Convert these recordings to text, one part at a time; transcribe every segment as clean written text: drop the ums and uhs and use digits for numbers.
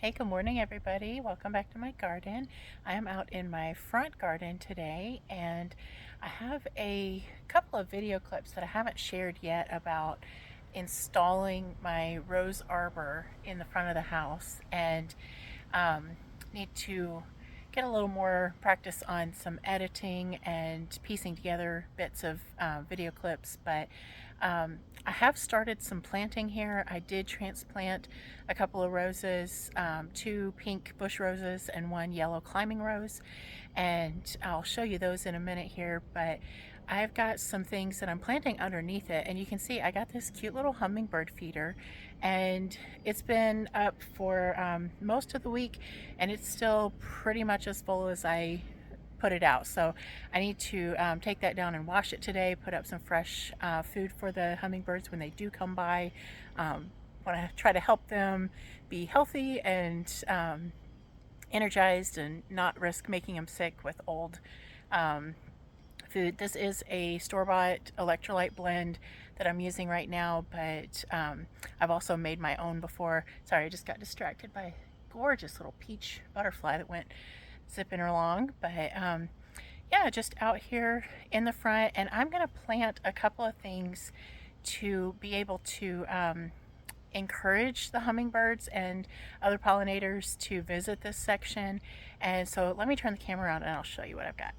Hey, good morning everybody. Welcome back to my garden. I am out in my front garden today and I have a couple of video clips that I haven't shared yet about installing my rose arbor in the front of the house, and um, need to get a little more practice on some editing and piecing together bits of video clips. But I have started some planting here. I did transplant a couple of roses, two pink bush roses and one yellow climbing rose, and I'll show you those in a minute here. But I've got some things that I'm planting underneath it, and you can see I got this cute little hummingbird feeder, and it's been up for most of the week, and it's still pretty much as full as I put it out. So I need to take that down and wash it today, put up some fresh food for the hummingbirds when they do come by. Want to try to help them be healthy and energized and not risk making them sick with old food. This is a store-bought electrolyte blend that I'm using right now, but I've also made my own before. Sorry, I just got distracted by a gorgeous little peach butterfly that went zipping along. But yeah, just out here in the front, and I'm gonna plant a couple of things to be able to encourage the hummingbirds and other pollinators to visit this section. And so let me turn the camera around and I'll show you what I've got.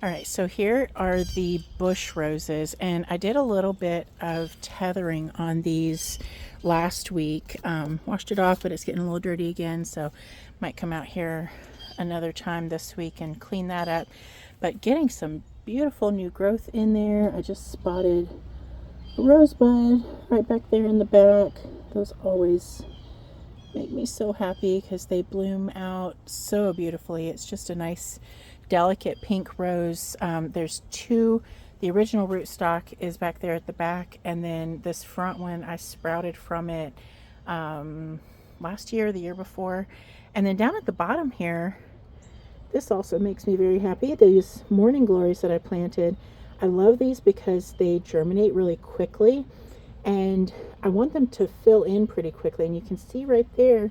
All right, so here are the bush roses, and I did a little bit of tethering on these last week. Washed it off, but it's getting a little dirty again, so might come out here another time this week and clean that up. But getting some beautiful new growth in there. I just spotted a rosebud right back there in the back. Those always make me so happy because they bloom out so beautifully. It's just a nice delicate pink rose. There's two. The original rootstock is back there at the back, and then this front one I sprouted from it last year, the year before. And then down at the bottom here, this also makes me very happy. These morning glories that I planted, I love these because they germinate really quickly, and I want them to fill in pretty quickly. And you can see right there,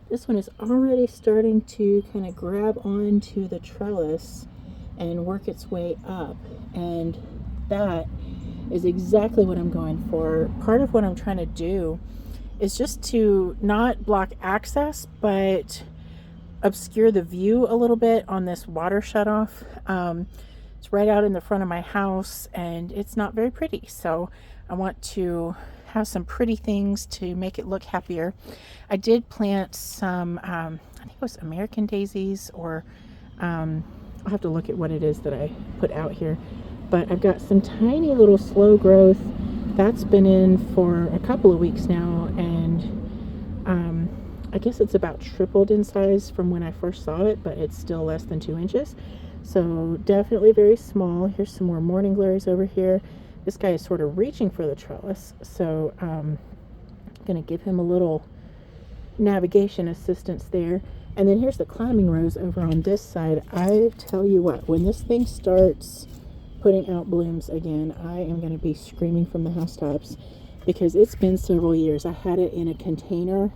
this one is already starting to kind of grab onto the trellis and work its way up. And that is exactly what I'm going for. Part of what I'm trying to do is just to not block access, but obscure the view a little bit on this water shutoff. It's right out in the front of my house, and it's not very pretty. So I want to have some pretty things to make it look happier. I did plant some, I think it was American daisies, or I'll have to look at what it is that I put out here. But I've got some tiny little slow growth that's been in for a couple of weeks now, and I guess it's about tripled in size from when I first saw it, but it's still less than 2 inches. So definitely very small. Here's some more morning glories over here. This guy is sort of reaching for the trellis, so I'm going to give him a little navigation assistance there. And then here's the climbing rose over on this side. I tell you what, when this thing starts putting out blooms again, I am going to be screaming from the housetops, because it's been several years. I had it in a container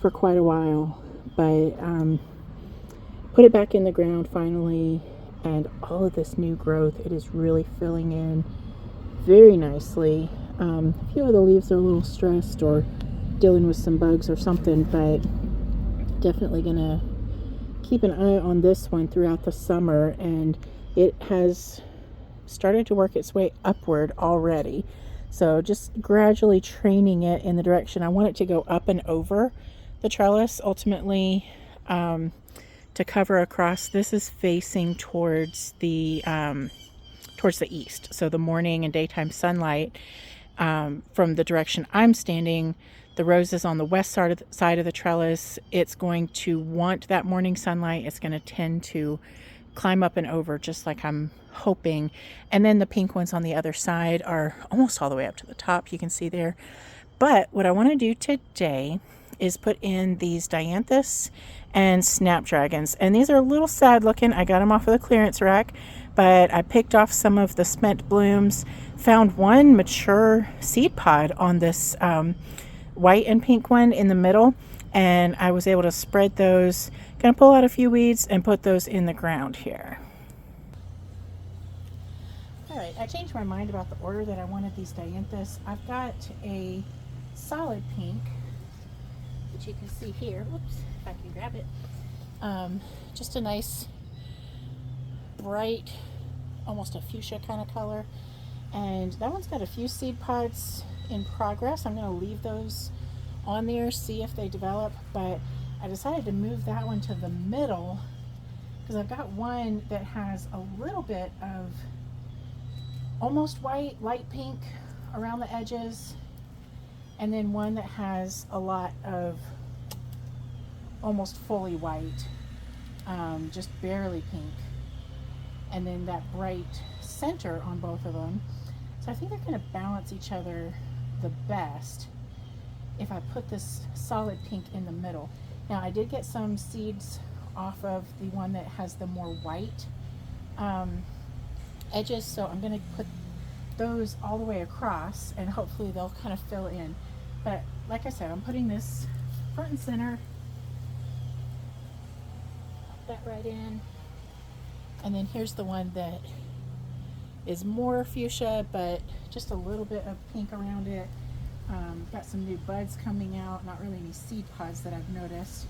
for quite a while, but put it back in the ground finally, and all of this new growth, it is really filling in very nicely. A few of the leaves are a little stressed or dealing with some bugs or something, but definitely gonna keep an eye on this one throughout the summer. And it has started to work its way upward already, so just gradually training it in the direction I want it to go, up and over the trellis ultimately, to cover across. This is facing towards the east, so the morning and daytime sunlight from the direction I'm standing. The rose is on the west side of the trellis. It's going to want that morning sunlight. It's going to tend to climb up and over, just like I'm hoping. And then the pink ones on the other side are almost all the way up to the top, you can see there. But what I want to do today is put in these Dianthus and Snapdragons, and these are a little sad looking. I got them off of the clearance rack, but I picked off some of the spent blooms, found one mature seed pod on this white and pink one in the middle, and I was able to spread those. Gonna pull out a few weeds and put those in the ground here. All right, I changed my mind about the order that I wanted these Dianthus. I've got a solid pink, which you can see here. Whoops, if I can grab it. Just a nice, bright, almost a fuchsia kind of color. And that one's got a few seed pods in progress. I'm going to leave those on there, see if they develop. But I decided to move that one to the middle because I've got one that has a little bit of almost white, light pink around the edges, and then one that has a lot of almost fully white, just barely pink, and then that bright center on both of them. So I think they're going to balance each other the best if I put this solid pink in the middle. Now I did get some seeds off of the one that has the more white edges, so I'm going to put those all the way across and hopefully they'll kind of fill in. But like I said, I'm putting this front and center, pop that right in, and then here's the one that is more fuchsia but just a little bit of pink around it. Got some new buds coming out, not really any seed pods that I've noticed.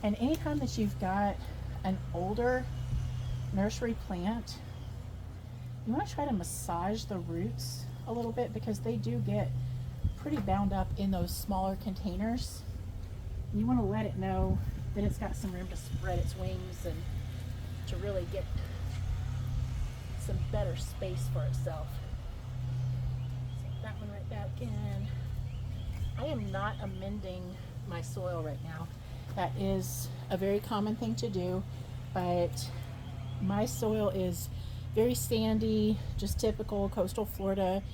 And anytime that you've got an older nursery plant, you want to try to massage the roots a little bit because they do get pretty bound up in those smaller containers. You want to let it know that it's got some room to spread its wings and to really get some better space for itself. So that one right back in. I am not amending my soil right now. That is a very common thing to do, but my soil is very sandy, just typical coastal Florida,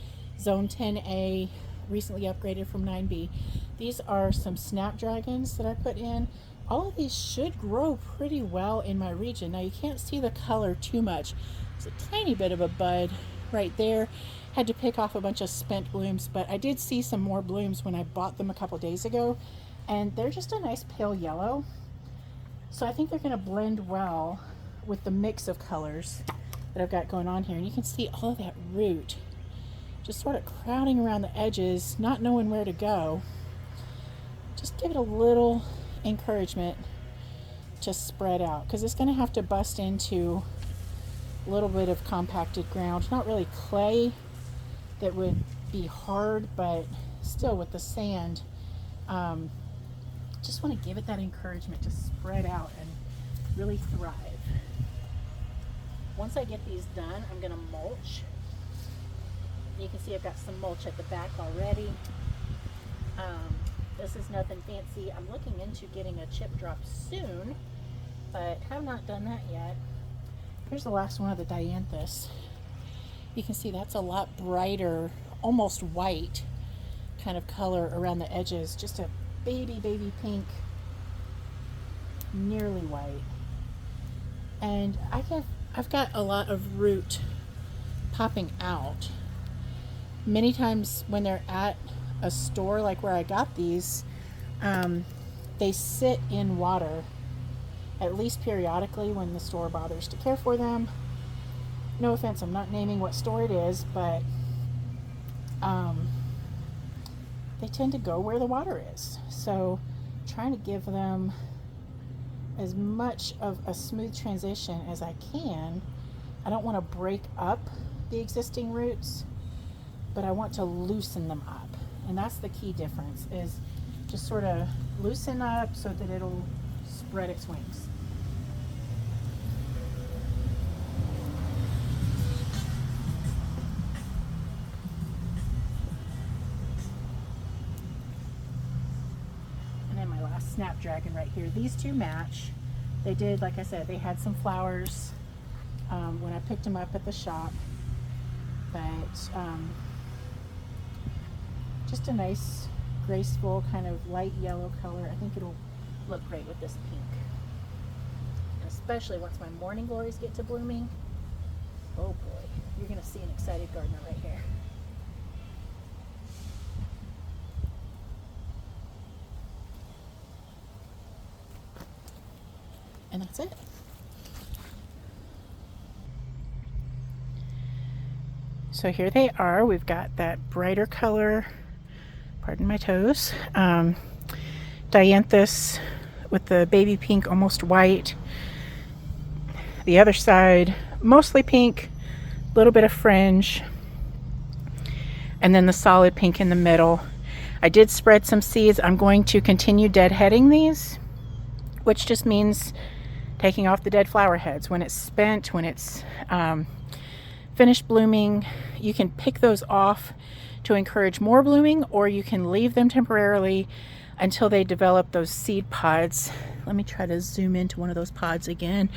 zone 10A, recently upgraded from 9B. These are some Snapdragons that I put in. All of these should grow pretty well in my region. Now you can't see the color too much. There's a tiny bit of a bud right there. Had to pick off a bunch of spent blooms, but I did see some more blooms when I bought them a couple days ago, and they're just a nice pale yellow. So I think they're going to blend well with the mix of colors that I've got going on here. And you can see all of that root just sort of crowding around the edges, not knowing where to go. Just give it a little encouragement to spread out because it's going to have to bust into a little bit of compacted ground. Not really clay that would be hard, but still with the sand. Just want to give it that encouragement to spread out and really thrive. Once I get these done, I'm going to mulch. You can see I've got some mulch at the back already. This is nothing fancy. I'm looking into getting a chip drop soon, but have not done that yet. Here's the last one of the Dianthus. You can see that's a lot brighter, almost white kind of color around the edges. Just a baby pink, nearly white. And I've got a lot of root popping out. Many times when they're at a store like where I got these, they sit in water at least periodically when the store bothers to care for them. No offense, I'm not naming what store it is, but they tend to go where the water is. So trying to give them as much of a smooth transition as I can. I don't want to break up the existing roots, but I want to loosen them up. And that's the key difference, is just sort of loosen up so that it'll spread its wings. And then my last Snapdragon right here. These two match. They did, like I said, they had some flowers when I picked them up at the shop, but just a nice, graceful kind of light yellow color. I think it'll look great with this pink, and especially once my morning glories get to blooming. Oh boy, you're gonna see an excited gardener right here. And that's it. So here they are. We've got that brighter color, pardon my toes, Dianthus with the baby pink, almost white. The other side, mostly pink, a little bit of fringe, and then the solid pink in the middle. I did spread some seeds. I'm going to continue deadheading these, which just means taking off the dead flower heads. When it's spent, when it's finished blooming, you can pick those off to encourage more blooming, or you can leave them temporarily until they develop those seed pods. Let me try to zoom into one of those pods again.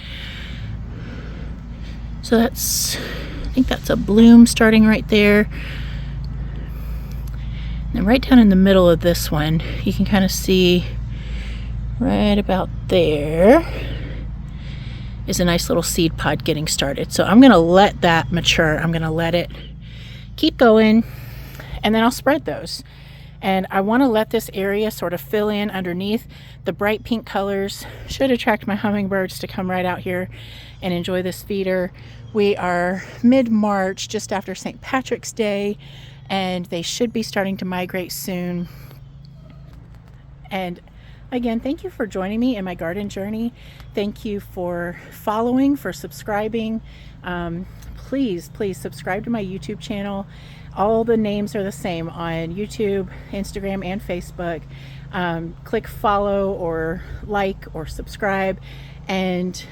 So I think that's a bloom starting right there. And right down in the middle of this one, you can kind of see right about there is a nice little seed pod getting started. So I'm gonna let that mature. I'm gonna let it keep going, and then I'll spread those. And I wanna let this area sort of fill in underneath. The bright pink colors should attract my hummingbirds to come right out here and enjoy this feeder. We are mid-March, just after St. Patrick's Day, and they should be starting to migrate soon. And again, thank you for joining me in my garden journey. Thank you for following, for subscribing. Please subscribe to my YouTube channel. All the names are the same on YouTube, Instagram, and Facebook. Click follow or like or subscribe, and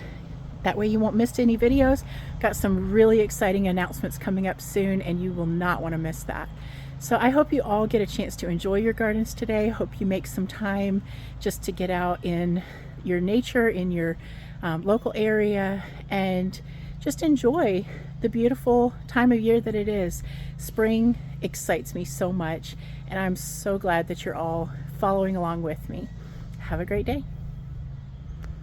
that way you won't miss any videos. Got some really exciting announcements coming up soon, and you will not want to miss that. So I hope you all get a chance to enjoy your gardens today. Hope you make some time just to get out in your nature, in your local area, and just enjoy the beautiful time of year that it is. Spring excites me so much, and I'm so glad that you're all following along with me. Have a great day.